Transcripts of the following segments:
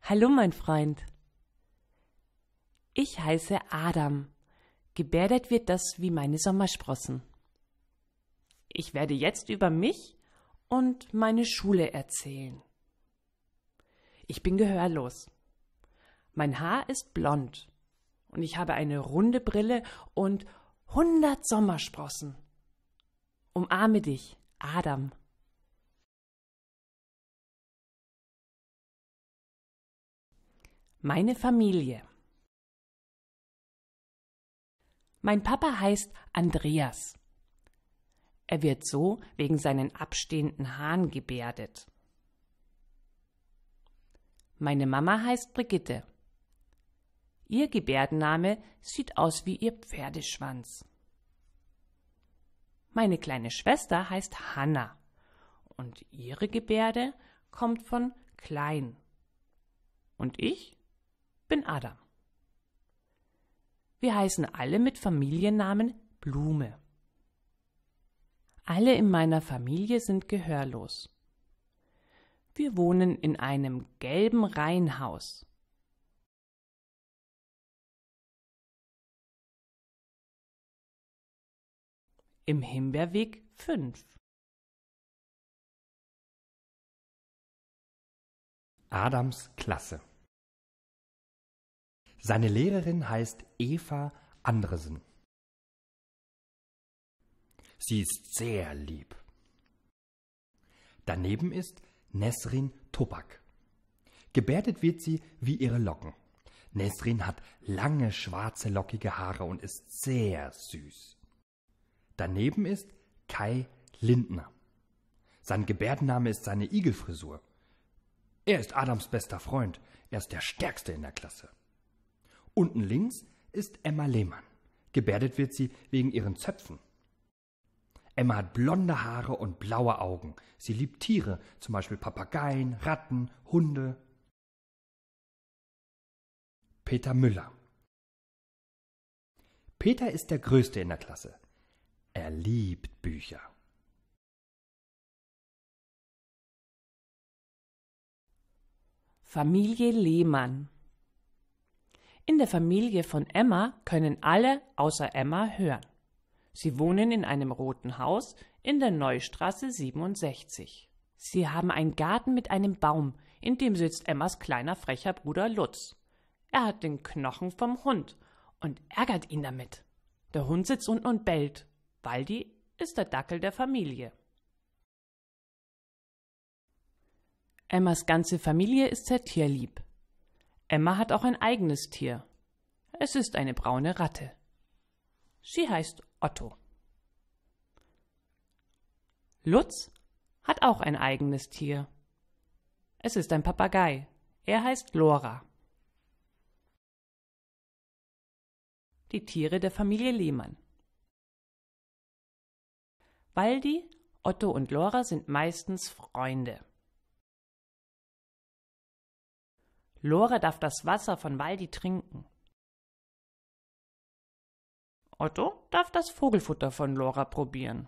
Hallo, mein Freund. Ich heiße Adam. Gebärdet wird das wie meine Sommersprossen. Ich werde jetzt über mich und meine Schule erzählen. Ich bin gehörlos. Mein Haar ist blond und ich habe eine runde Brille und 100 Sommersprossen. Umarme dich, Adam. Meine Familie. Mein Papa heißt Andreas. Er wird so wegen seinen abstehenden Haaren gebärdet. Meine Mama heißt Brigitte. Ihr Gebärdenname sieht aus wie ihr Pferdeschwanz. Meine kleine Schwester heißt Hanna und ihre Gebärde kommt von klein. Und ich bin Adam. Wir heißen alle mit Familiennamen Blume. Alle in meiner Familie sind gehörlos. Wir wohnen in einem gelben Reihenhaus. Im Himbeerweg 5. Adams Klasse. Seine Lehrerin heißt Eva Andresen. Sie ist sehr lieb. Daneben ist Nesrin Toprak. Gebärdet wird sie wie ihre Locken. Nesrin hat lange, schwarze, lockige Haare und ist sehr süß. Daneben ist Kai Lindner. Sein Gebärdenname ist seine Igelfrisur. Er ist Adams bester Freund. Er ist der Stärkste in der Klasse. Unten links ist Emma Lehmann. Gebärdet wird sie wegen ihren Zöpfen. Emma hat blonde Haare und blaue Augen. Sie liebt Tiere, zum Beispiel Papageien, Ratten, Hunde. Peter Müller. Peter ist der Größte in der Klasse. Er liebt Bücher. Familie Lehmann. In der Familie von Emma können alle außer Emma hören. Sie wohnen in einem roten Haus in der Neustraße 67. Sie haben einen Garten mit einem Baum, in dem sitzt Emmas kleiner frecher Bruder Lutz. Er hat den Knochen vom Hund und ärgert ihn damit. Der Hund sitzt unten und bellt. Waldi ist der Dackel der Familie. Emmas ganze Familie ist sehr tierlieb. Emma hat auch ein eigenes Tier. Es ist eine braune Ratte. Sie heißt Otto. Lutz hat auch ein eigenes Tier. Es ist ein Papagei. Er heißt Lora. Die Tiere der Familie Lehmann. Waldi, Otto und Lora sind meistens Freunde. Lora darf das Wasser von Waldi trinken. Otto darf das Vogelfutter von Lora probieren.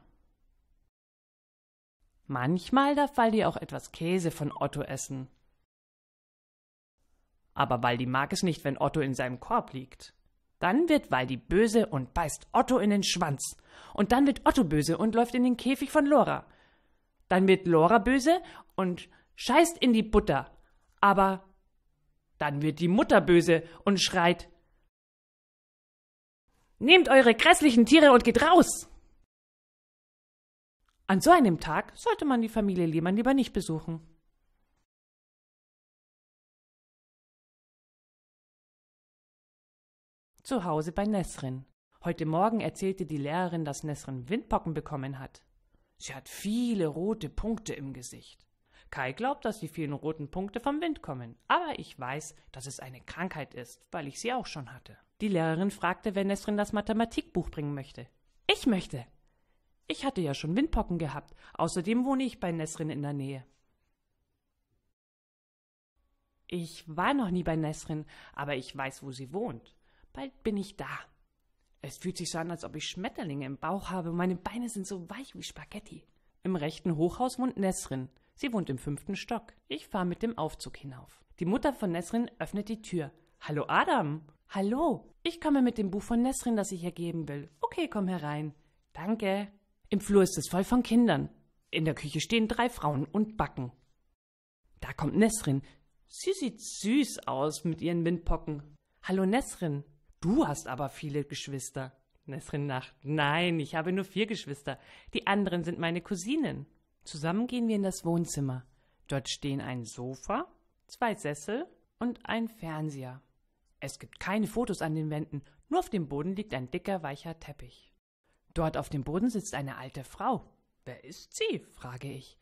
Manchmal darf Waldi auch etwas Käse von Otto essen. Aber Waldi mag es nicht, wenn Otto in seinem Korb liegt. Dann wird Waldi böse und beißt Otto in den Schwanz. Und dann wird Otto böse und läuft in den Käfig von Lora. Dann wird Lora böse und scheißt in die Butter. Aber dann wird die Mutter böse und schreit: Nehmt eure grässlichen Tiere und geht raus! An so einem Tag sollte man die Familie Lehmann lieber nicht besuchen. Zu Hause bei Nesrin. Heute Morgen erzählte die Lehrerin, dass Nesrin Windpocken bekommen hat. Sie hat viele rote Punkte im Gesicht. Kai glaubt, dass die vielen roten Punkte vom Wind kommen. Aber ich weiß, dass es eine Krankheit ist, weil ich sie auch schon hatte. Die Lehrerin fragte, wer Nesrin das Mathematikbuch bringen möchte. Ich möchte. Ich hatte ja schon Windpocken gehabt. Außerdem wohne ich bei Nesrin in der Nähe. Ich war noch nie bei Nesrin, aber ich weiß, wo sie wohnt. Bald bin ich da. Es fühlt sich so an, als ob ich Schmetterlinge im Bauch habe und meine Beine sind so weich wie Spaghetti. Im rechten Hochhaus wohnt Nesrin. Sie wohnt im 5. Stock. Ich fahre mit dem Aufzug hinauf. Die Mutter von Nesrin öffnet die Tür. Hallo Adam. Hallo. Ich komme mit dem Buch von Nesrin, das ich ihr geben will. Okay, komm herein. Danke. Im Flur ist es voll von Kindern. In der Küche stehen 3 Frauen und backen. Da kommt Nesrin. Sie sieht süß aus mit ihren Windpocken. Hallo Nesrin. Du hast aber viele Geschwister. Nesrin lacht. Nein, ich habe nur 4 Geschwister. Die anderen sind meine Cousinen. Zusammen gehen wir in das Wohnzimmer. Dort stehen ein Sofa, 2 Sessel und ein Fernseher. Es gibt keine Fotos an den Wänden, nur auf dem Boden liegt ein dicker, weicher Teppich. Dort auf dem Boden sitzt eine alte Frau. Wer ist sie? Frage ich.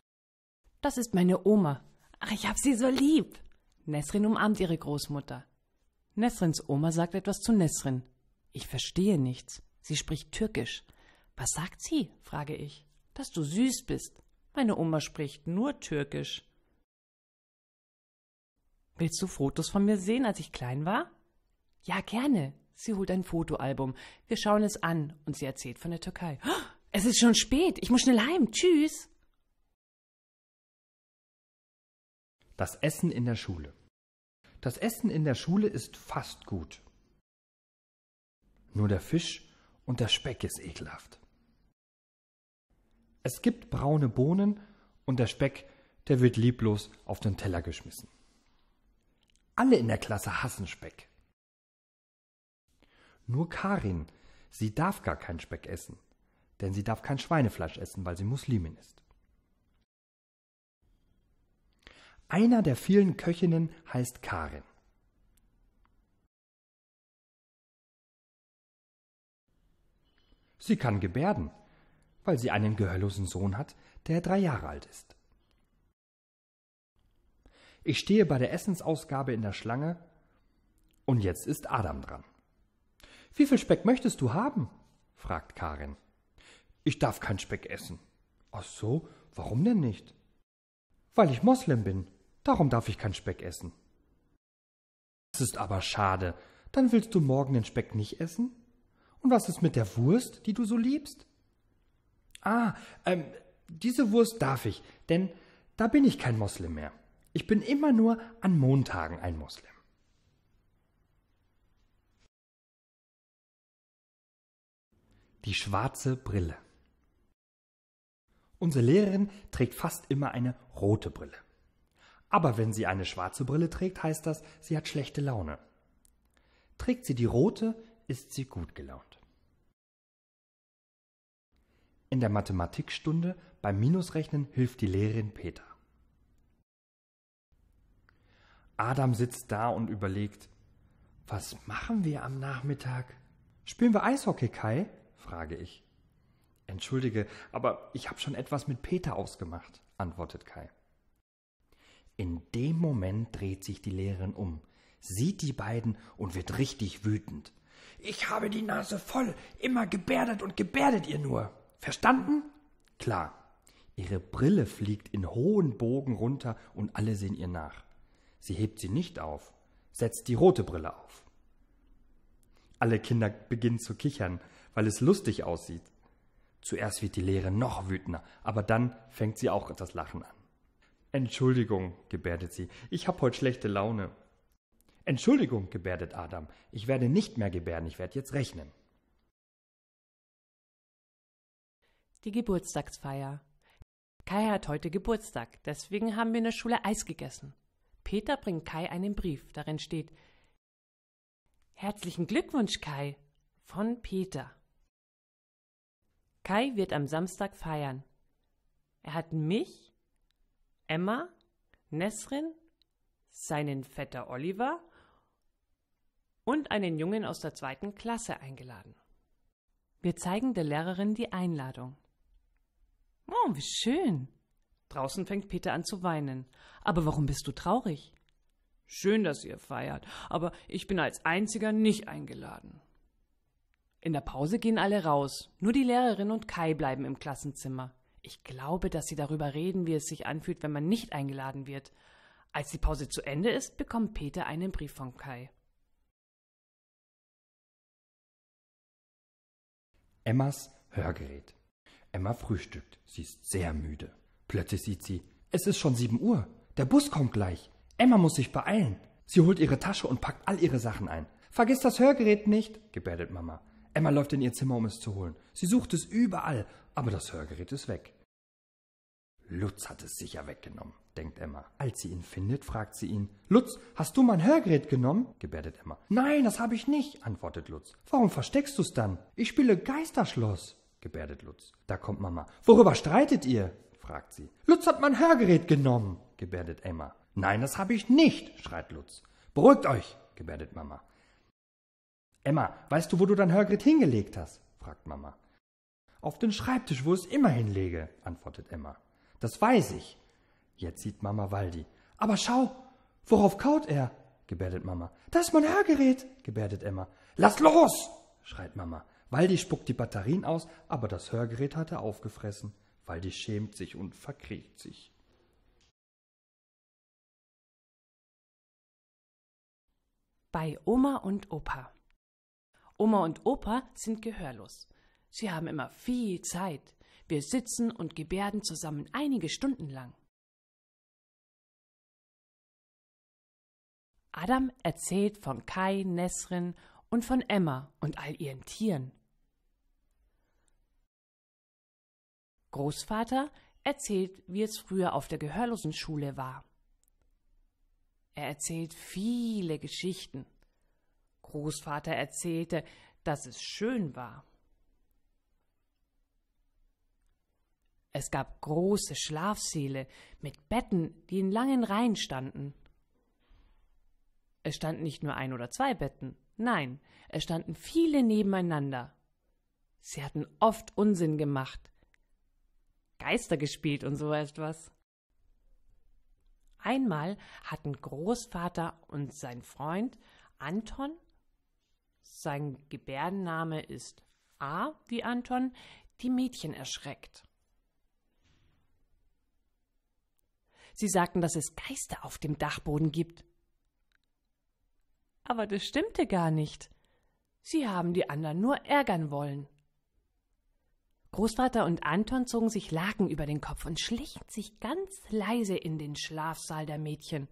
Das ist meine Oma. Ach, ich hab sie so lieb. Nesrin umarmt ihre Großmutter. Nesrins Oma sagt etwas zu Nesrin. Ich verstehe nichts. Sie spricht Türkisch. Was sagt sie? Frage ich. Dass du süß bist. Meine Oma spricht nur Türkisch. Willst du Fotos von mir sehen, als ich klein war? Ja, gerne. Sie holt ein Fotoalbum. Wir schauen es an und sie erzählt von der Türkei. Oh, es ist schon spät. Ich muss schnell heim. Tschüss. Das Essen in der Schule. Das Essen in der Schule ist fast gut. Nur der Fisch und der Speck ist ekelhaft. Es gibt braune Bohnen und der Speck, der wird lieblos auf den Teller geschmissen. Alle in der Klasse hassen Speck. Nur Karin, sie darf gar keinen Speck essen, denn sie darf kein Schweinefleisch essen, weil sie Muslimin ist. Einer der vielen Köchinnen heißt Karin. Sie kann gebärden, weil sie einen gehörlosen Sohn hat, der 3 Jahre alt ist. Ich stehe bei der Essensausgabe in der Schlange und jetzt ist Adam dran. »Wie viel Speck möchtest du haben?« fragt Karin. »Ich darf keinen Speck essen.« »Ach so, warum denn nicht?« »Weil ich Moslem bin, darum darf ich keinen Speck essen.« »Das ist aber schade, dann willst du morgen den Speck nicht essen? Und was ist mit der Wurst, die du so liebst?« Diese Wurst darf ich, denn da bin ich kein Moslem mehr. Ich bin immer nur an Montagen ein Moslem.« Die schwarze Brille. Unsere Lehrerin trägt fast immer eine rote Brille. Aber wenn sie eine schwarze Brille trägt, heißt das, sie hat schlechte Laune. Trägt sie die rote, ist sie gut gelaunt. In der Mathematikstunde beim Minusrechnen hilft die Lehrerin Peter. Adam sitzt da und überlegt, was machen wir am Nachmittag? Spielen wir Eishockey, Kai? Frage ich. Entschuldige, aber ich habe schon etwas mit Peter ausgemacht, antwortet Kai. In dem Moment dreht sich die Lehrerin um, sieht die beiden und wird richtig wütend. Ich habe die Nase voll, immer gebärdet und gebärdet ihr nur. Verstanden? Klar. Ihre Brille fliegt in hohen Bogen runter und alle sehen ihr nach. Sie hebt sie nicht auf, setzt die rote Brille auf. Alle Kinder beginnen zu kichern, weil es lustig aussieht. Zuerst wird die Lehrerin noch wütender, aber dann fängt sie auch das Lachen an. Entschuldigung, gebärdet sie, ich habe heute schlechte Laune. Entschuldigung, gebärdet Adam, ich werde nicht mehr gebärden, ich werde jetzt rechnen. Die Geburtstagsfeier. Kai hat heute Geburtstag, deswegen haben wir in der Schule Eis gegessen. Peter bringt Kai einen Brief, darin steht: Herzlichen Glückwunsch, Kai, von Peter. Kai wird am Samstag feiern. Er hat mich, Emma, Nesrin, seinen Vetter Oliver und einen Jungen aus der 2. Klasse eingeladen. Wir zeigen der Lehrerin die Einladung. Oh, wie schön. Draußen fängt Peter an zu weinen. Aber warum bist du traurig? Schön, dass ihr feiert, aber ich bin als Einziger nicht eingeladen. In der Pause gehen alle raus. Nur die Lehrerin und Kai bleiben im Klassenzimmer. Ich glaube, dass sie darüber reden, wie es sich anfühlt, wenn man nicht eingeladen wird. Als die Pause zu Ende ist, bekommt Peter einen Brief von Kai. Emmas Hörgerät. Emma frühstückt. Sie ist sehr müde. Plötzlich sieht sie Es ist schon 7 Uhr. Der Bus kommt gleich. Emma muss sich beeilen. Sie holt ihre Tasche und packt all ihre Sachen ein. Vergiss das Hörgerät nicht, gebärdet Mama. Emma läuft in ihr Zimmer, um es zu holen. Sie sucht es überall, aber das Hörgerät ist weg. Lutz hat es sicher weggenommen, denkt Emma. Als sie ihn findet, fragt sie ihn. Lutz, hast du mein Hörgerät genommen? Gebärdet Emma. Nein, das habe ich nicht, antwortet Lutz. Warum versteckst du's dann? Ich spiele Geisterschloss, gebärdet Lutz. Da kommt Mama. Worüber streitet ihr? Fragt sie. Lutz hat mein Hörgerät genommen, gebärdet Emma. Nein, das habe ich nicht, schreit Lutz. Beruhigt euch, gebärdet Mama. Emma, weißt du, wo du dein Hörgerät hingelegt hast? Fragt Mama. Auf den Schreibtisch, wo ich es immer hinlege, antwortet Emma. Das weiß ich. Jetzt sieht Mama Waldi. Aber schau, worauf kaut er? Gebärdet Mama. Das ist mein Hörgerät, gebärdet Emma. Lass los, schreit Mama. Waldi spuckt die Batterien aus, aber das Hörgerät hat er aufgefressen. Waldi schämt sich und verkriecht sich. Bei Oma und Opa. Oma und Opa sind gehörlos. Sie haben immer viel Zeit. Wir sitzen und gebärden zusammen einige Stunden lang. Adam erzählt von Kai, Nesrin und von Emma und all ihren Tieren. Großvater erzählt, wie es früher auf der Gehörlosenschule war. Er erzählt viele Geschichten. Großvater erzählte, dass es schön war. Es gab große Schlafsäle mit Betten, die in langen Reihen standen. Es standen nicht nur 1 oder 2 Betten, nein, es standen viele nebeneinander. Sie hatten oft Unsinn gemacht, Geister gespielt und so etwas. Einmal hatten Großvater und sein Freund Anton, sein Gebärdenname ist A wie Anton, die Mädchen erschreckt. Sie sagten, dass es Geister auf dem Dachboden gibt. Aber das stimmte gar nicht. Sie haben die anderen nur ärgern wollen. Großvater und Anton zogen sich Laken über den Kopf und schlichen sich ganz leise in den Schlafsaal der Mädchen.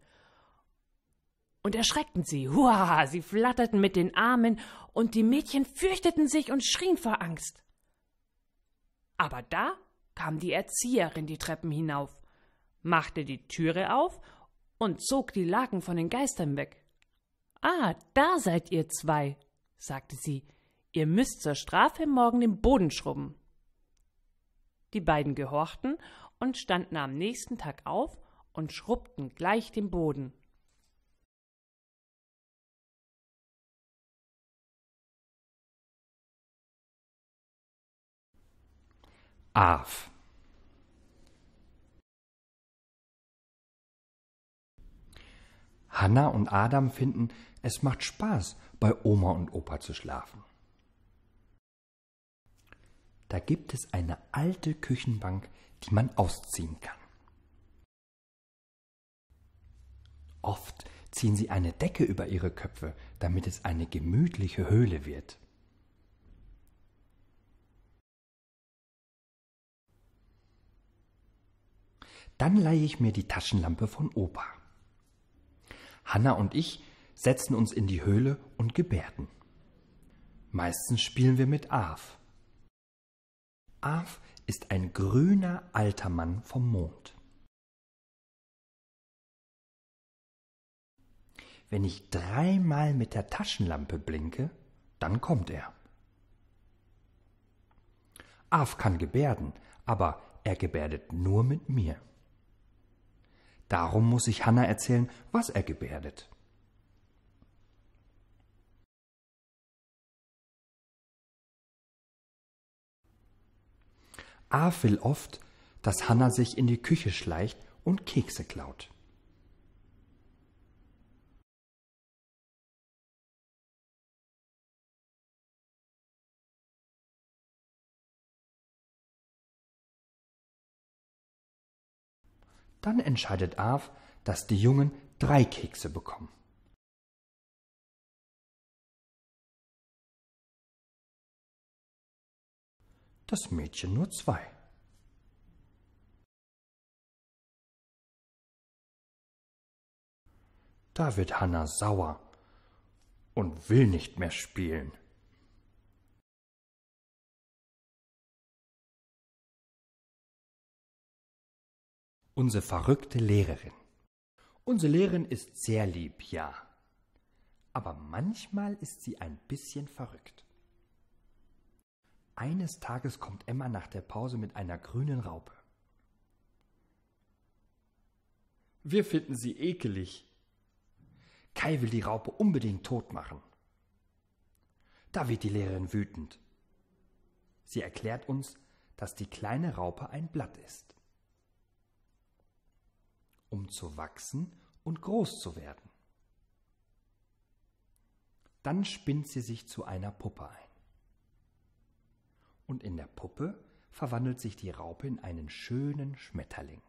Und erschreckten sie. Hua, sie flatterten mit den Armen und die Mädchen fürchteten sich und schrien vor Angst. Aber da kam die Erzieherin die Treppen hinauf, machte die Türe auf und zog die Laken von den Geistern weg. »Ah, da seid ihr 2«, sagte sie. »Ihr müsst zur Strafe morgen den Boden schrubben.« Die beiden gehorchten und standen am nächsten Tag auf und schrubbten gleich den Boden. Arv. Hanna und Adam finden, es macht Spaß, bei Oma und Opa zu schlafen. Da gibt es eine alte Küchenbank, die man ausziehen kann. Oft ziehen sie eine Decke über ihre Köpfe, damit es eine gemütliche Höhle wird. Dann leihe ich mir die Taschenlampe von Opa. Hanna und ich setzen uns in die Höhle und gebärden. Meistens spielen wir mit Arv. Arv ist ein grüner alter Mann vom Mond. Wenn ich 3-mal mit der Taschenlampe blinke, dann kommt er. Arv kann gebärden, aber er gebärdet nur mit mir. Darum muss ich Hanna erzählen, was er gebärdet. Arv will oft, dass Hanna sich in die Küche schleicht und Kekse klaut. Dann entscheidet Arv, dass die Jungen 3 Kekse bekommen. Das Mädchen nur 2. Da wird Hannah sauer und will nicht mehr spielen. Unsere verrückte Lehrerin. Unsere Lehrerin ist sehr lieb, ja. Aber manchmal ist sie ein bisschen verrückt. Eines Tages kommt Emma nach der Pause mit einer grünen Raupe. Wir finden sie ekelig. Kai will die Raupe unbedingt tot machen. Da wird die Lehrerin wütend. Sie erklärt uns, dass die kleine Raupe ein Blatt ist, um zu wachsen und groß zu werden. Dann spinnt sie sich zu einer Puppe ein. Und in der Puppe verwandelt sich die Raupe in einen schönen Schmetterling.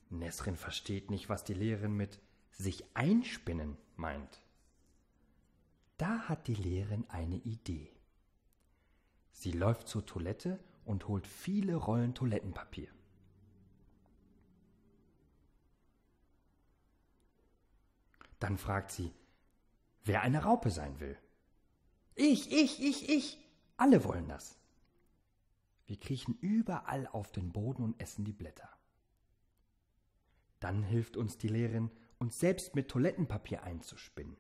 Nesrin versteht nicht, was die Lehrerin mit sich einspinnen meint. Da hat die Lehrerin eine Idee. Sie läuft zur Toilette und holt viele Rollen Toilettenpapier. Dann fragt sie, wer eine Raupe sein will. Ich. Alle wollen das. Wir kriechen überall auf den Boden und essen die Blätter. Dann hilft uns die Lehrerin, uns selbst mit Toilettenpapier einzuspinnen.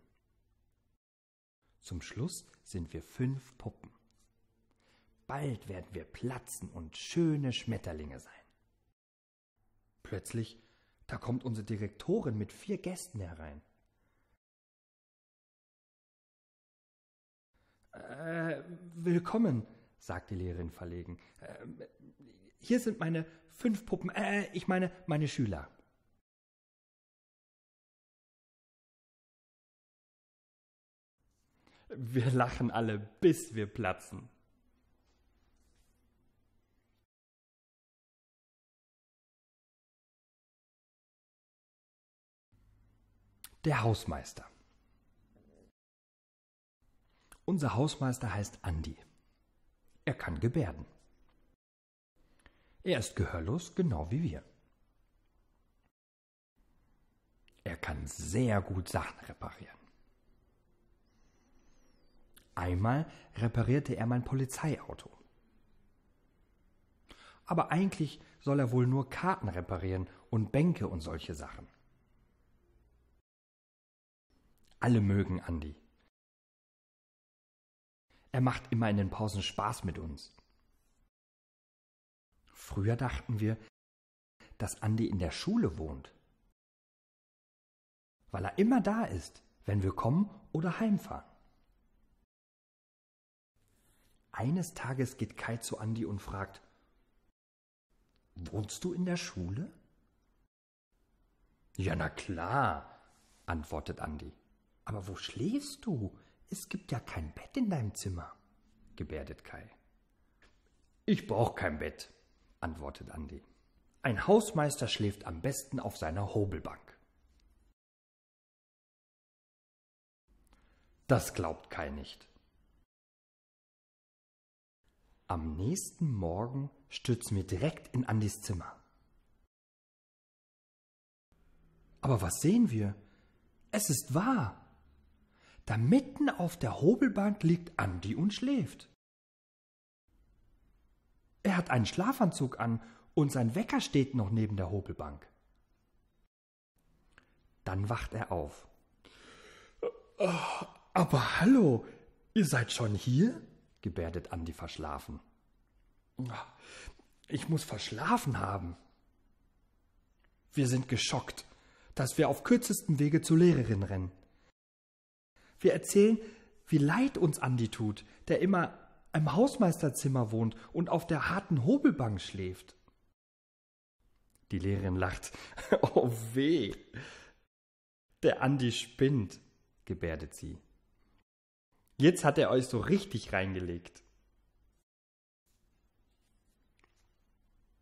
Zum Schluss sind wir 5 Puppen. Bald werden wir platzen und schöne Schmetterlinge sein. Plötzlich, da kommt unsere Direktorin mit 4 Gästen herein. Willkommen, sagt die Lehrerin verlegen. Hier sind meine 5 Puppen, ich meine meine Schüler. Wir lachen alle, bis wir platzen. Der Hausmeister. Unser Hausmeister heißt Andi. Er kann gebärden. Er ist gehörlos, genau wie wir. Er kann sehr gut Sachen reparieren. Einmal reparierte er mein Polizeiauto. Aber eigentlich soll er wohl nur Karten reparieren und Bänke und solche Sachen. Alle mögen Andi. Er macht immer in den Pausen Spaß mit uns. Früher dachten wir, dass Andi in der Schule wohnt, weil er immer da ist, wenn wir kommen oder heimfahren. Eines Tages geht Kai zu Andi und fragt, wohnst du in der Schule? Ja, na klar, antwortet Andi. Aber wo schläfst du? Es gibt ja kein Bett in deinem Zimmer, gebärdet Kai. Ich brauch kein Bett, antwortet Andi. Ein Hausmeister schläft am besten auf seiner Hobelbank. Das glaubt Kai nicht. Am nächsten Morgen stürzen wir direkt in Andis Zimmer. Aber was sehen wir? Es ist wahr. Da mitten auf der Hobelbank liegt Andi und schläft. Er hat einen Schlafanzug an und sein Wecker steht noch neben der Hobelbank. Dann wacht er auf. Aber hallo, ihr seid schon hier? Gebärdet Andi verschlafen. Ich muss verschlafen haben. Wir sind geschockt, dass wir auf kürzestem Wege zur Lehrerin rennen. Wir erzählen, wie leid uns Andi tut, der immer im Hausmeisterzimmer wohnt und auf der harten Hobelbank schläft. Die Lehrerin lacht. Oh weh. Der Andi spinnt, gebärdet sie. Jetzt hat er euch so richtig reingelegt.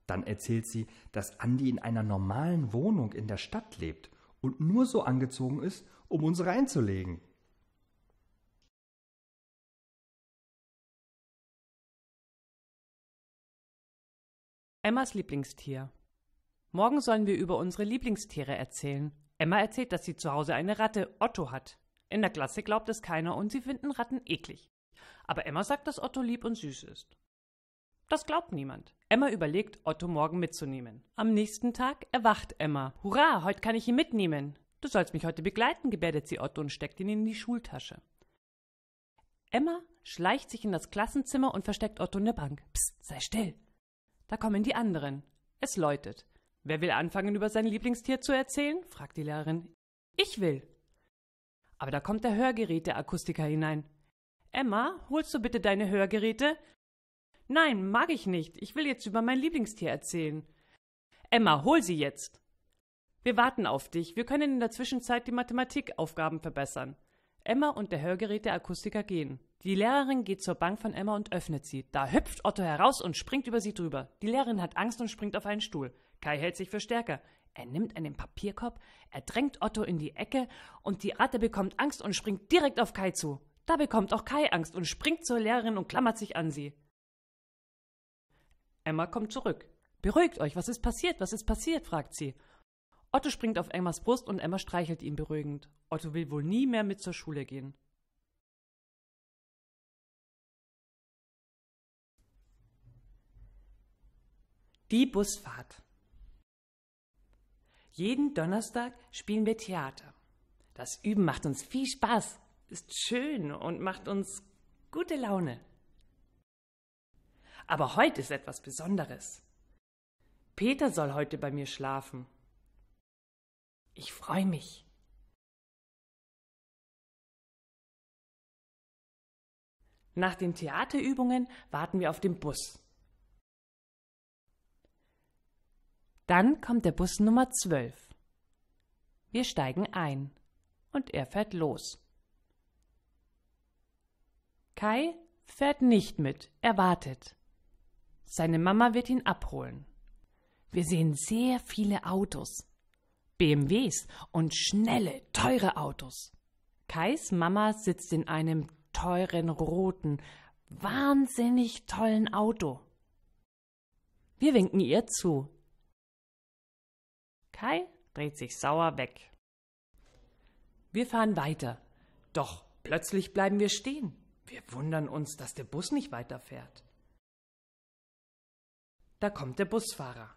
Dann erzählt sie, dass Andi in einer normalen Wohnung in der Stadt lebt und nur so angezogen ist, um uns reinzulegen. Emmas Lieblingstier. Morgen sollen wir über unsere Lieblingstiere erzählen. Emma erzählt, dass sie zu Hause eine Ratte, Otto, hat. In der Klasse glaubt es keiner und sie finden Ratten eklig. Aber Emma sagt, dass Otto lieb und süß ist. Das glaubt niemand. Emma überlegt, Otto morgen mitzunehmen. Am nächsten Tag erwacht Emma. Hurra, heute kann ich ihn mitnehmen. Du sollst mich heute begleiten, gebärdet sie Otto und steckt ihn in die Schultasche. Emma schleicht sich in das Klassenzimmer und versteckt Otto in der Bank. Psst, sei still. Da kommen die anderen. Es läutet. Wer will anfangen, über sein Lieblingstier zu erzählen? Fragt die Lehrerin. Ich will. Aber da kommt der Hörgeräteakustiker hinein. Emma, holst du bitte deine Hörgeräte? Nein, mag ich nicht. Ich will jetzt über mein Lieblingstier erzählen. Emma, hol sie jetzt. Wir warten auf dich. Wir können in der Zwischenzeit die Mathematikaufgaben verbessern. Emma und der Hörgeräteakustiker gehen. Die Lehrerin geht zur Bank von Emma und öffnet sie. Da hüpft Otto heraus und springt über sie drüber. Die Lehrerin hat Angst und springt auf einen Stuhl. Kai hält sich für stärker. Er nimmt einen Papierkorb, er drängt Otto in die Ecke und die Ratte bekommt Angst und springt direkt auf Kai zu. Da bekommt auch Kai Angst und springt zur Lehrerin und klammert sich an sie. Emma kommt zurück. Beruhigt euch, was ist passiert? Was ist passiert? Fragt sie. Otto springt auf Emmas Brust und Emma streichelt ihn beruhigend. Otto will wohl nie mehr mit zur Schule gehen. Die Busfahrt. Jeden Donnerstag spielen wir Theater. Das Üben macht uns viel Spaß, ist schön und macht uns gute Laune. Aber heute ist etwas Besonderes. Peter soll heute bei mir schlafen. Ich freue mich. Nach den Theaterübungen warten wir auf den Bus. Dann kommt der Bus Nummer 12. Wir steigen ein und er fährt los. Kai fährt nicht mit, er wartet. Seine Mama wird ihn abholen. Wir sehen sehr viele Autos. BMWs und schnelle, teure Autos. Kais Mama sitzt in einem teuren, roten, wahnsinnig tollen Auto. Wir winken ihr zu. Kai dreht sich sauer weg. Wir fahren weiter. Doch plötzlich bleiben wir stehen. Wir wundern uns, dass der Bus nicht weiterfährt. Da kommt der Busfahrer.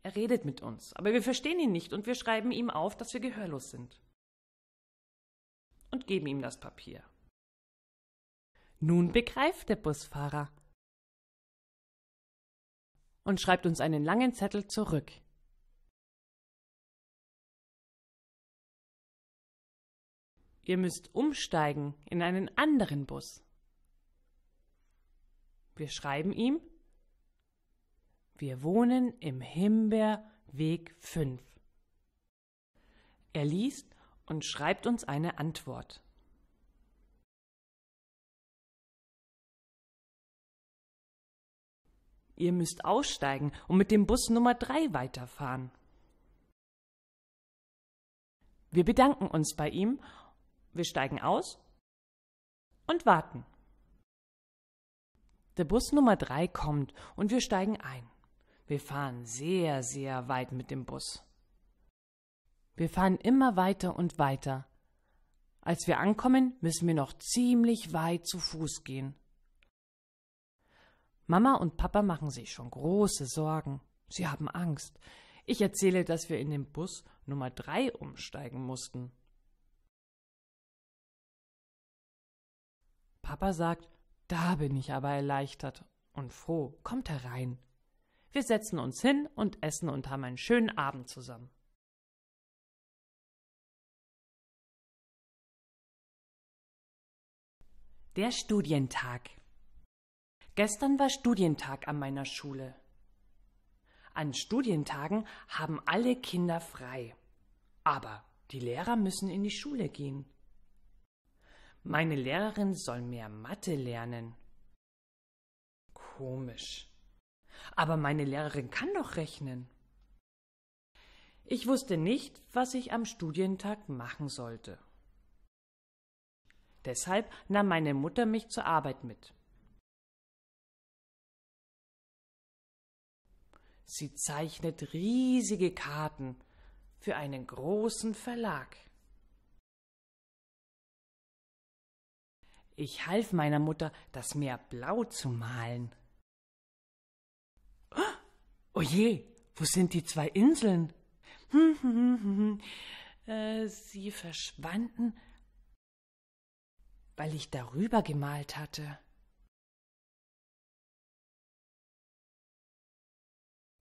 Er redet mit uns, aber wir verstehen ihn nicht und wir schreiben ihm auf, dass wir gehörlos sind. Und geben ihm das Papier. Nun begreift der Busfahrer und schreibt uns einen langen Zettel zurück. Ihr müsst umsteigen in einen anderen Bus. Wir schreiben ihm: Wir wohnen im Himbeerweg 5. Er liest und schreibt uns eine Antwort. Ihr müsst aussteigen und mit dem Bus Nummer 3 weiterfahren. Wir bedanken uns bei ihm. Wir steigen aus und warten. Der Bus Nummer 3 kommt und wir steigen ein. Wir fahren sehr, sehr weit mit dem Bus. Wir fahren immer weiter und weiter. Als wir ankommen, müssen wir noch ziemlich weit zu Fuß gehen. Mama und Papa machen sich schon große Sorgen. Sie haben Angst. Ich erzähle, dass wir in den Bus Nummer 3 umsteigen mussten. Papa sagt, da bin ich aber erleichtert und froh. Kommt herein. Wir setzen uns hin und essen und haben einen schönen Abend zusammen. Der Studientag. Gestern war Studientag an meiner Schule. An Studientagen haben alle Kinder frei. Aber die Lehrer müssen in die Schule gehen. Meine Lehrerin soll mehr Mathe lernen. Komisch. Aber meine Lehrerin kann doch rechnen. Ich wusste nicht, was ich am Studientag machen sollte. Deshalb nahm meine Mutter mich zur Arbeit mit. Sie zeichnet riesige Karten für einen großen Verlag. Ich half meiner Mutter, das Meer blau zu malen. Oh je, wo sind die 2 Inseln? Sie verschwanden, weil ich darüber gemalt hatte.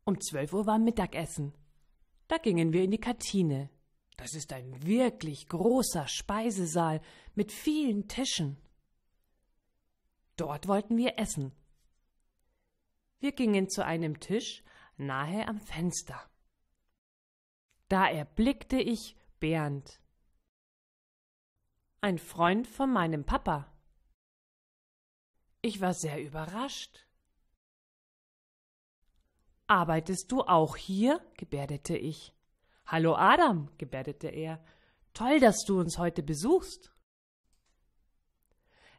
Um 12 Uhr war Mittagessen. Da gingen wir in die Kantine. Das ist ein wirklich großer Speisesaal mit vielen Tischen. Dort wollten wir essen. Wir gingen zu einem Tisch nahe am Fenster. Da erblickte ich Bernd, ein Freund von meinem Papa. Ich war sehr überrascht. »Arbeitest du auch hier?« gebärdete ich. »Hallo Adam«, gebärdete er. »Toll, dass du uns heute besuchst.«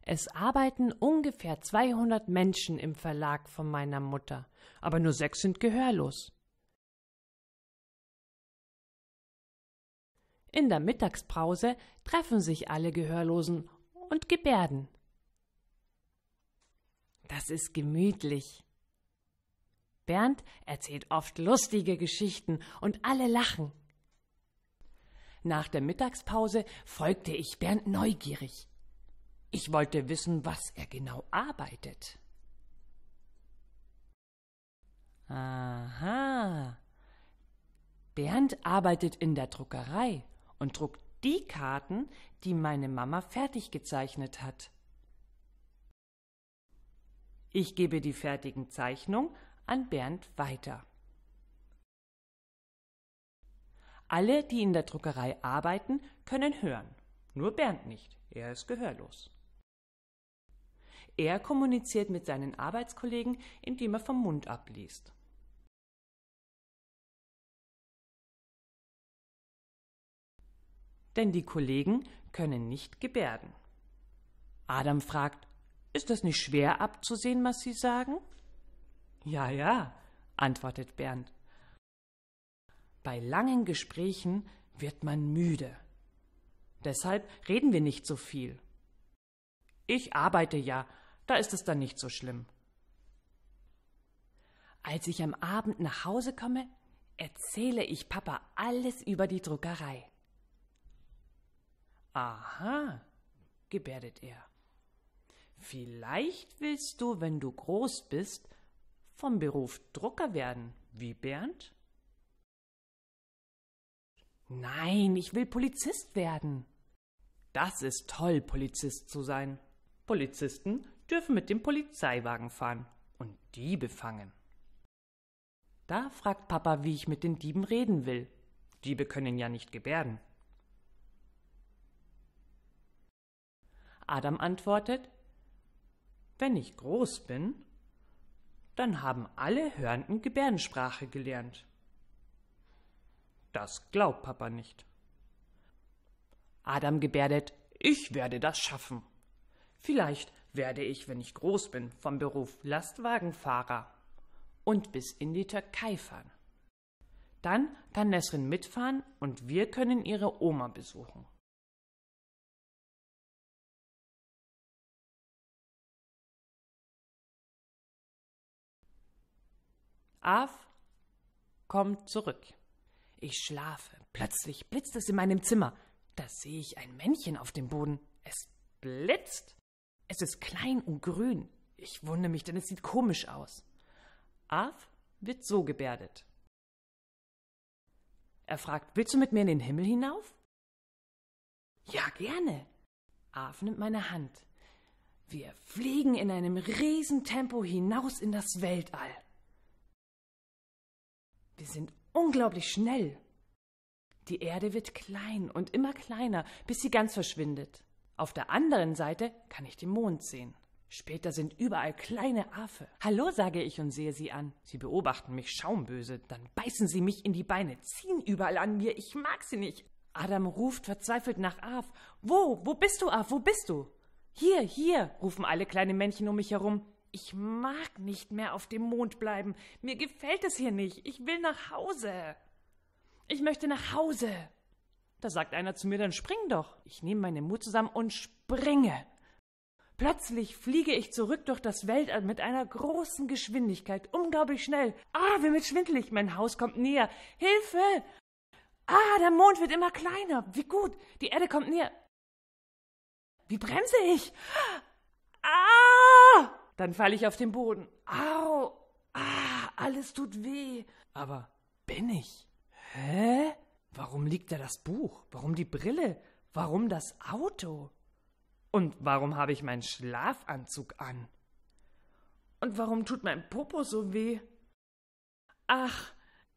Es arbeiten ungefähr 200 Menschen im Verlag von meiner Mutter, aber nur 6 sind gehörlos. In der Mittagspause treffen sich alle Gehörlosen und gebärden. Das ist gemütlich. Bernd erzählt oft lustige Geschichten und alle lachen. Nach der Mittagspause folgte ich Bernd neugierig. Ich wollte wissen, was er genau arbeitet. Aha. Bernd arbeitet in der Druckerei und druckt die Karten, die meine Mama fertig gezeichnet hat. Ich gebe die fertigen Zeichnungen an Bernd weiter. Alle, die in der Druckerei arbeiten, können hören. Nur Bernd nicht, er ist gehörlos. Er kommuniziert mit seinen Arbeitskollegen, indem er vom Mund abliest. Denn die Kollegen können nicht gebärden. Adam fragt, ist das nicht schwer abzusehen, was Sie sagen? Ja, ja, antwortet Bernd. Bei langen Gesprächen wird man müde. Deshalb reden wir nicht so viel. Ich arbeite ja, da ist es dann nicht so schlimm. Als ich am Abend nach Hause komme, erzähle ich Papa alles über die Druckerei. Aha, gebärdet er. Vielleicht willst du, wenn du groß bist, vom Beruf Drucker werden, wie Bernd? Nein, ich will Polizist werden. Das ist toll, Polizist zu sein. Polizisten dürfen mit dem Polizeiwagen fahren und Diebe fangen. Da fragt Papa, wie ich mit den Dieben reden will. Diebe können ja nicht gebärden. Adam antwortet, wenn ich groß bin, dann haben alle Hörenden Gebärdensprache gelernt. Das glaubt Papa nicht. Adam gebärdet, ich werde das schaffen. Vielleicht werde ich, wenn ich groß bin, vom Beruf Lastwagenfahrer und bis in die Türkei fahren. Dann kann Nesrin mitfahren und wir können ihre Oma besuchen. Af kommt zurück. Ich schlafe. Plötzlich blitzt es in meinem Zimmer. Da sehe ich ein Männchen auf dem Boden. Es blitzt. Es ist klein und grün. Ich wundere mich, denn es sieht komisch aus. Af wird so gebärdet. Er fragt, willst du mit mir in den Himmel hinauf? Ja, gerne. Af nimmt meine Hand. Wir fliegen in einem Riesentempo hinaus in das Weltall. Wir sind unglaublich schnell. Die Erde wird klein und immer kleiner, bis sie ganz verschwindet. Auf der anderen Seite kann ich den Mond sehen. Später sind überall kleine Afe. Hallo, sage ich und sehe sie an. Sie beobachten mich schaumböse. Dann beißen sie mich in die Beine, ziehen überall an mir. Ich mag sie nicht. Adam ruft verzweifelt nach Af. Wo bist du, Af? Wo bist du? Hier, rufen alle kleinen Männchen um mich herum. Ich mag nicht mehr auf dem Mond bleiben. Mir gefällt es hier nicht. Ich will nach Hause. Ich möchte nach Hause. Da sagt einer zu mir, dann spring doch. Ich nehme meinen Mut zusammen und springe. Plötzlich fliege ich zurück durch das Weltall mit einer großen Geschwindigkeit, unglaublich schnell. Mir wird schwindelig, mein Haus kommt näher. Hilfe! Der Mond wird immer kleiner. Wie gut, die Erde kommt näher. Wie bremse ich? Dann falle ich auf den Boden. Au! Alles tut weh. Aber bin ich? Hä? Warum liegt da das Buch? Warum die Brille? Warum das Auto? Und warum habe ich meinen Schlafanzug an? Und warum tut mein Popo so weh? Ach,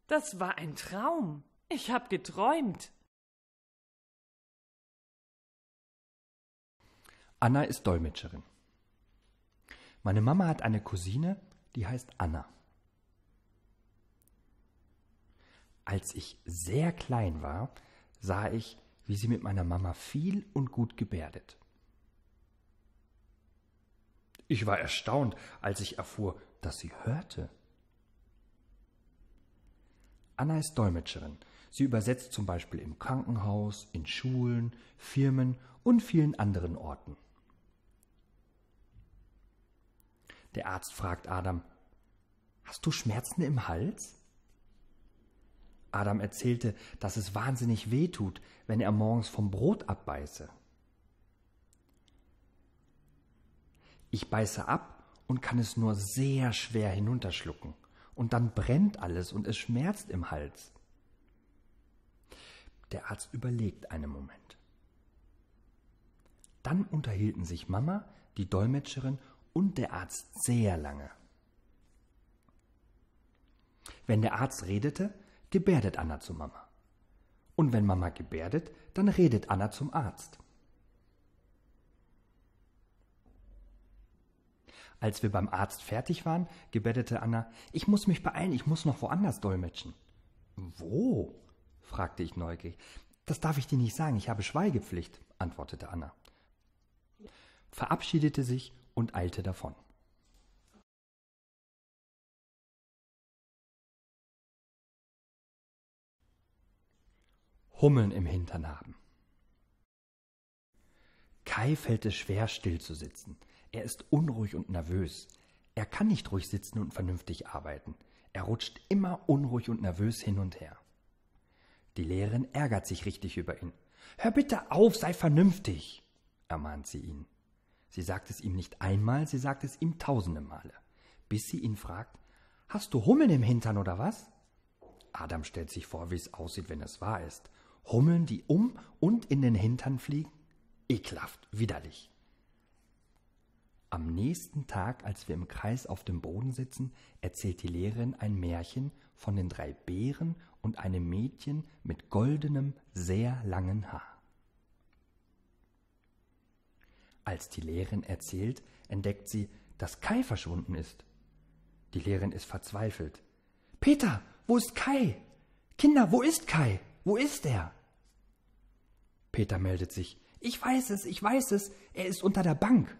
das war ein Traum. Ich habe geträumt. Anna ist Dolmetscherin. Meine Mama hat eine Cousine, die heißt Anna. Als ich sehr klein war, sah ich, wie sie mit meiner Mama viel und gut gebärdet. Ich war erstaunt, als ich erfuhr, dass sie hörte. Anna ist Dolmetscherin. Sie übersetzt zum Beispiel im Krankenhaus, in Schulen, Firmen und vielen anderen Orten. Der Arzt fragt Adam: Hast du Schmerzen im Hals? Adam erzählte, dass es wahnsinnig weh tut, wenn er morgens vom Brot abbeiße. Ich beiße ab und kann es nur sehr schwer hinunterschlucken. Und dann brennt alles und es schmerzt im Hals. Der Arzt überlegt einen Moment. Dann unterhielten sich Mama, die Dolmetscherin und der Arzt sehr lange. Wenn der Arzt redete, gebärdet Anna zu Mama. Und wenn Mama gebärdet, dann redet Anna zum Arzt. Als wir beim Arzt fertig waren, gebärdete Anna: Ich muss mich beeilen, ich muss noch woanders dolmetschen. Wo? Fragte ich neugierig. Das darf ich dir nicht sagen, ich habe Schweigepflicht, antwortete Anna, verabschiedete sich und eilte davon. Hummeln im Hintern haben. Kai fällt es schwer, still zu sitzen. Er ist unruhig und nervös. Er kann nicht ruhig sitzen und vernünftig arbeiten. Er rutscht immer unruhig und nervös hin und her. Die Lehrerin ärgert sich richtig über ihn. »Hör bitte auf, sei vernünftig«, ermahnt sie ihn. Sie sagt es ihm nicht einmal, sie sagt es ihm tausende Male, bis sie ihn fragt: »Hast du Hummeln im Hintern oder was?« Adam stellt sich vor, wie es aussieht, wenn es wahr ist. Hummeln, die um und in den Hintern fliegen? Ekelhaft, widerlich. Am nächsten Tag, als wir im Kreis auf dem Boden sitzen, erzählt die Lehrerin ein Märchen von den 3 Bären und einem Mädchen mit goldenem, sehr langen Haar. Als die Lehrerin erzählt, entdeckt sie, dass Kai verschwunden ist. Die Lehrerin ist verzweifelt. »Peter, wo ist Kai? Kinder, wo ist Kai? Wo ist er?« Peter meldet sich. Ich weiß es, er ist unter der Bank.«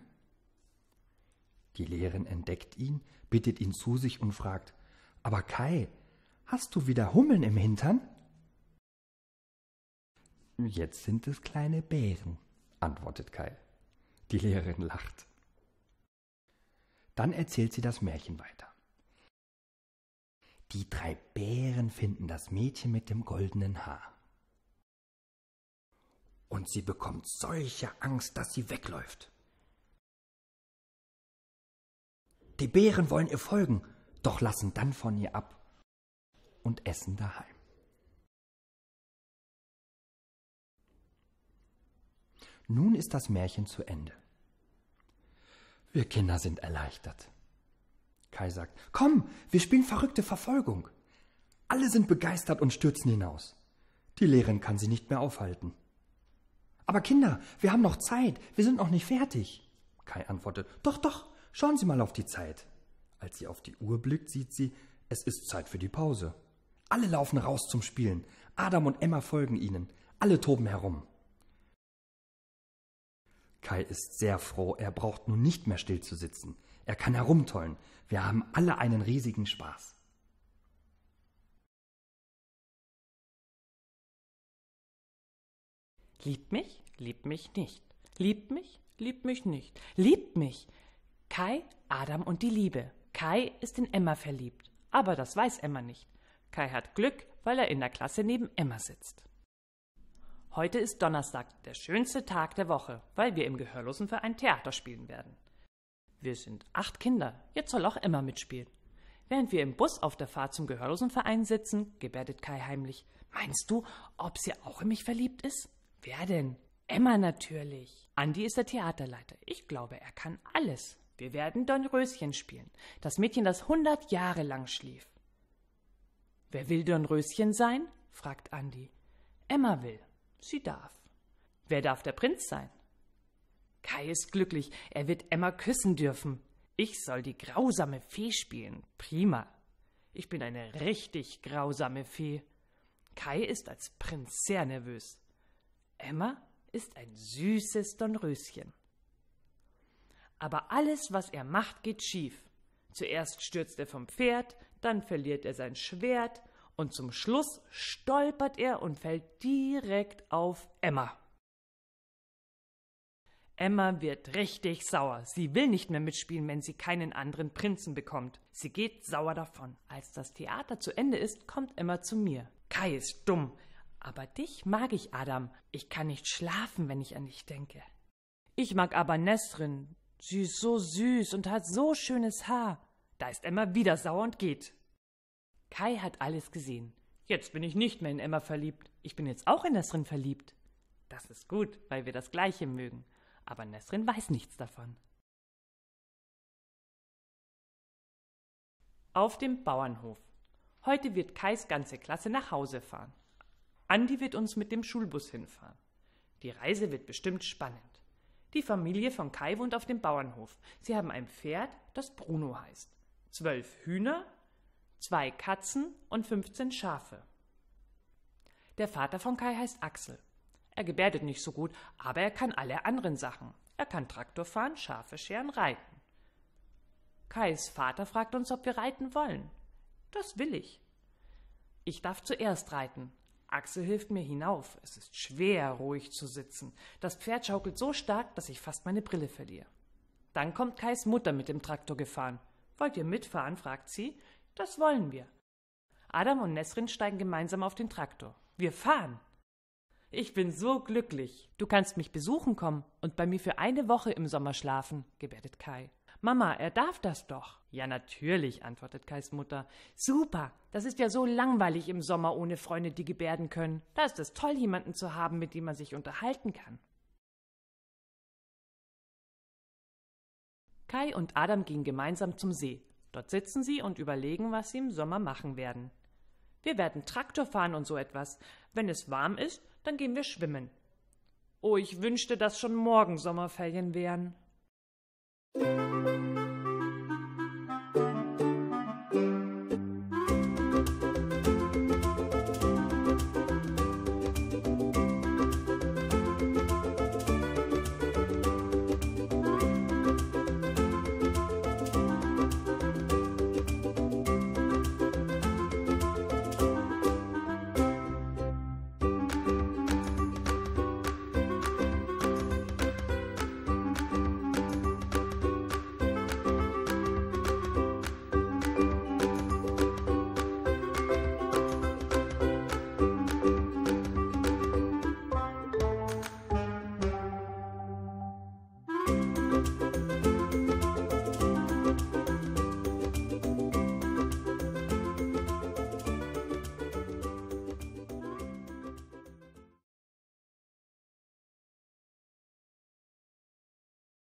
Die Lehrerin entdeckt ihn, bittet ihn zu sich und fragt: »Aber Kai, hast du wieder Hummeln im Hintern?« »Jetzt sind es kleine Bären«, antwortet Kai. Die Lehrerin lacht. Dann erzählt sie das Märchen weiter. Die 3 Bären finden das Mädchen mit dem goldenen Haar. Und sie bekommt solche Angst, dass sie wegläuft. Die Bären wollen ihr folgen, doch lassen dann von ihr ab und essen daheim. Nun ist das Märchen zu Ende. Wir Kinder sind erleichtert. Kai sagt: Komm, wir spielen verrückte Verfolgung. Alle sind begeistert und stürzen hinaus. Die Lehrerin kann sie nicht mehr aufhalten. Aber Kinder, wir haben noch Zeit, wir sind noch nicht fertig. Kai antwortet: Doch, schauen Sie mal auf die Zeit. Als sie auf die Uhr blickt, sieht sie, es ist Zeit für die Pause. Alle laufen raus zum Spielen. Adam und Emma folgen ihnen. Alle toben herum. Kai ist sehr froh, er braucht nun nicht mehr still zu sitzen. Er kann herumtollen. Wir haben alle einen riesigen Spaß. Liebt mich nicht. Liebt mich nicht. Liebt mich. Kai, Adam und die Liebe. Kai ist in Emma verliebt. Aber das weiß Emma nicht. Kai hat Glück, weil er in der Klasse neben Emma sitzt. Heute ist Donnerstag, der schönste Tag der Woche, weil wir im Gehörlosenverein Theater spielen werden. Wir sind 8 Kinder, jetzt soll auch Emma mitspielen. Während wir im Bus auf der Fahrt zum Gehörlosenverein sitzen, gebärdet Kai heimlich. Meinst du, ob sie auch in mich verliebt ist? Wer denn? Emma natürlich. Andi ist der Theaterleiter. Ich glaube, er kann alles. Wir werden Dornröschen spielen, das Mädchen, das 100 Jahre lang schlief. Wer will Dornröschen sein? Fragt Andi. Emma will. Sie darf. Wer darf der Prinz sein? Kai ist glücklich, er wird Emma küssen dürfen. Ich soll die grausame Fee spielen. Prima. Ich bin eine richtig grausame Fee. Kai ist als Prinz sehr nervös. Emma ist ein süßes Dornröschen. Aber alles, was er macht, geht schief. Zuerst stürzt er vom Pferd, dann verliert er sein Schwert und zum Schluss stolpert er und fällt direkt auf Emma. Emma wird richtig sauer. Sie will nicht mehr mitspielen, wenn sie keinen anderen Prinzen bekommt. Sie geht sauer davon. Als das Theater zu Ende ist, kommt Emma zu mir. Kai ist dumm. Aber dich mag ich, Adam. Ich kann nicht schlafen, wenn ich an dich denke. Ich mag aber Nesrin. Sie ist so süß und hat so schönes Haar. Da ist Emma wieder sauer und geht. Kai hat alles gesehen. Jetzt bin ich nicht mehr in Emma verliebt. Ich bin jetzt auch in Nesrin verliebt. Das ist gut, weil wir das Gleiche mögen. Aber Nesrin weiß nichts davon. Auf dem Bauernhof. Heute wird Kais ganze Klasse nach Hause fahren. Andi wird uns mit dem Schulbus hinfahren. Die Reise wird bestimmt spannend. Die Familie von Kai wohnt auf dem Bauernhof. Sie haben ein Pferd, das Bruno heißt. 12 Hühner, 2 Katzen und 15 Schafe. Der Vater von Kai heißt Axel. Er gebärdet nicht so gut, aber er kann alle anderen Sachen. Er kann Traktor fahren, Schafe scheren, reiten. Kais Vater fragt uns, ob wir reiten wollen. Das will ich. Ich darf zuerst reiten. Axel hilft mir hinauf. Es ist schwer, ruhig zu sitzen. Das Pferd schaukelt so stark, dass ich fast meine Brille verliere. Dann kommt Kais Mutter mit dem Traktor gefahren. Wollt ihr mitfahren? Fragt sie. Das wollen wir. Adam und Nesrin steigen gemeinsam auf den Traktor. Wir fahren. Ich bin so glücklich. Du kannst mich besuchen kommen und bei mir für eine Woche im Sommer schlafen, gebärdet Kai. Mama, er darf das doch. Ja, natürlich, antwortet Kais Mutter. Super, das ist ja so langweilig im Sommer ohne Freunde, die gebärden können. Da ist es toll, jemanden zu haben, mit dem man sich unterhalten kann. Kai und Adam gehen gemeinsam zum See. Dort sitzen sie und überlegen, was sie im Sommer machen werden. Wir werden Traktor fahren und so etwas. Wenn es warm ist, dann gehen wir schwimmen. Oh, ich wünschte, dass schon morgen Sommerferien wären.